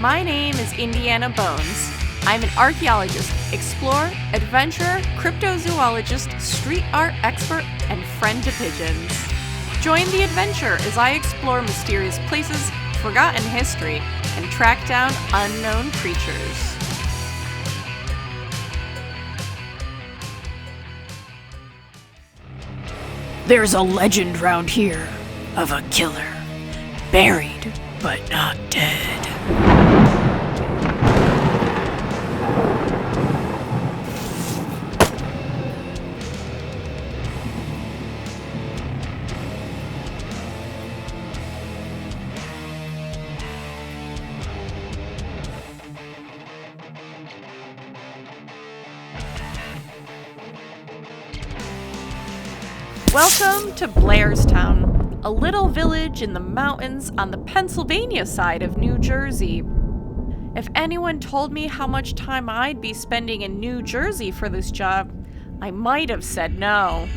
My name is Indy Anna Bones. I'm an archaeologist, explorer, adventurer, cryptozoologist, street art expert, and friend to pigeons. Join the adventure as I explore mysterious places, forgotten history, and track down unknown creatures. There's a legend round here of a killer, buried but not dead. Welcome to Blairstown, a little village in the mountains on the Pennsylvania side of New Jersey. If anyone told me how much time I'd be spending in New Jersey for this job, I might have said no.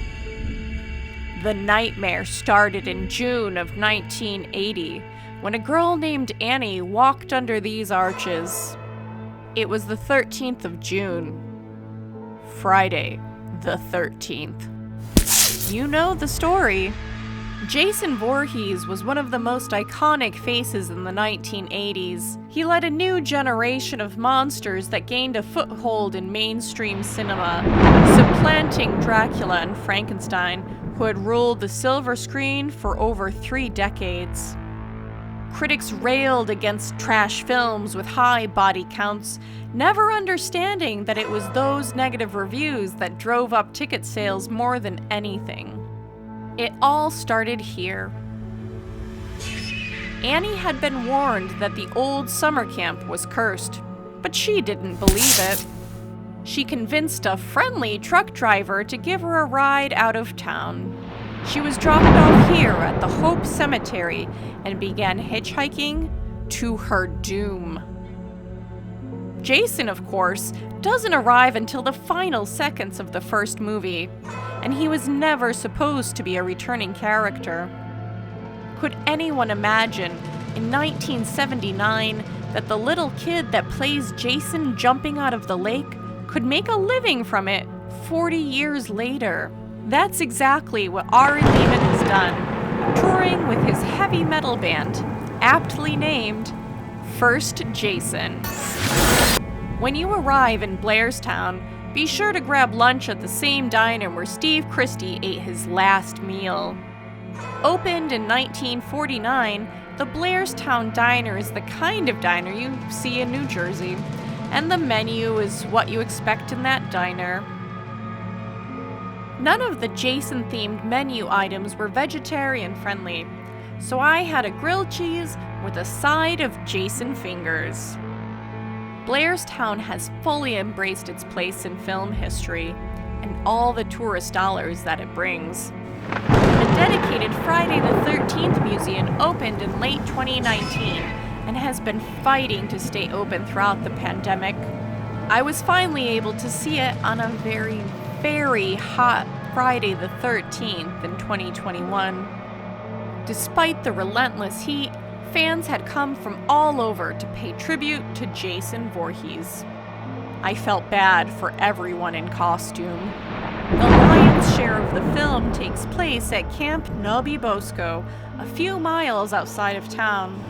The nightmare started in June of 1980, when a girl named Annie walked under these arches. It was the 13th of June. Friday, the 13th. You know the story. Jason Voorhees was one of the most iconic faces in the 1980s. He led a new generation of monsters that gained a foothold in mainstream cinema, supplanting Dracula and Frankenstein, who had ruled the silver screen for over 3 decades. Critics railed against trash films with high body counts, never understanding that it was those negative reviews that drove up ticket sales more than anything. It all started here. Annie had been warned that the old summer camp was cursed, but she didn't believe it. She convinced a friendly truck driver to give her a ride out of town. She was dropped off here at the Hope Cemetery and began hitchhiking to her doom. Jason, of course, doesn't arrive until the final seconds of the first movie, and he was never supposed to be a returning character. Could anyone imagine, in 1979, that the little kid that plays Jason jumping out of the lake could make a living from it 40 years later? That's exactly what Ari Lehman has done, touring with his heavy metal band, aptly named First Jason. When you arrive in Blairstown, be sure to grab lunch at the same diner where Steve Christie ate his last meal. Opened in 1949, the Blairstown Diner is the kind of diner you see in New Jersey, and the menu is what you expect in that diner. None of the Jason-themed menu items were vegetarian-friendly, so I had a grilled cheese with a side of Jason fingers. Blairstown has fully embraced its place in film history and all the tourist dollars that it brings. The dedicated Friday the 13th museum opened in late 2019 and has been fighting to stay open throughout the pandemic. I was finally able to see it on a very hot Friday the 13th in 2021. Despite the relentless heat, fans had come from all over to pay tribute to Jason Voorhees. I felt bad for everyone in costume. The lion's share of the film takes place at Camp NoBeBosCo, a few miles outside of town.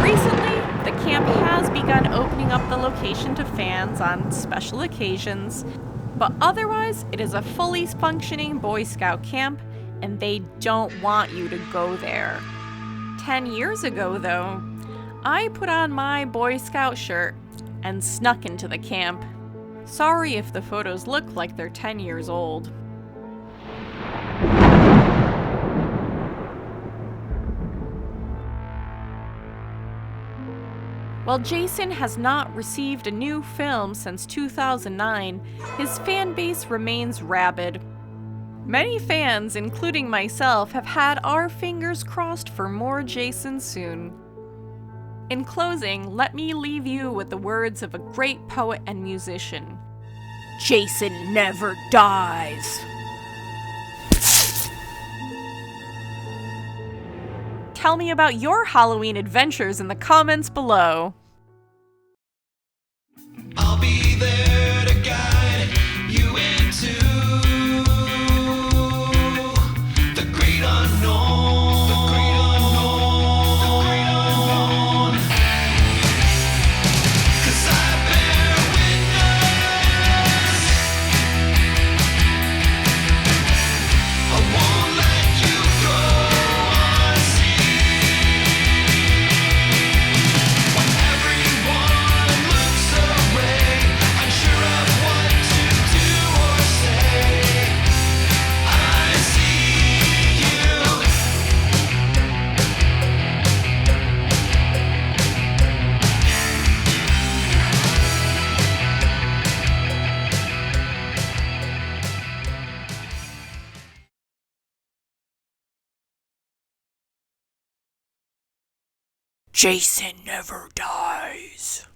Recently, the camp has begun opening up the location to fans on special occasions, but otherwise it is a fully functioning Boy Scout camp, and they don't want you to go there. 10 years ago, though, I put on my Boy Scout shirt and snuck into the camp. Sorry if the photos look like they're 10 years old. While Jason has not received a new film since 2009, his fan base remains rabid. Many fans, including myself, have had our fingers crossed for more Jason soon. In closing, let me leave you with the words of a great poet and musician. Jason never dies. Tell me about your Halloween adventures in the comments below. Jason never dies.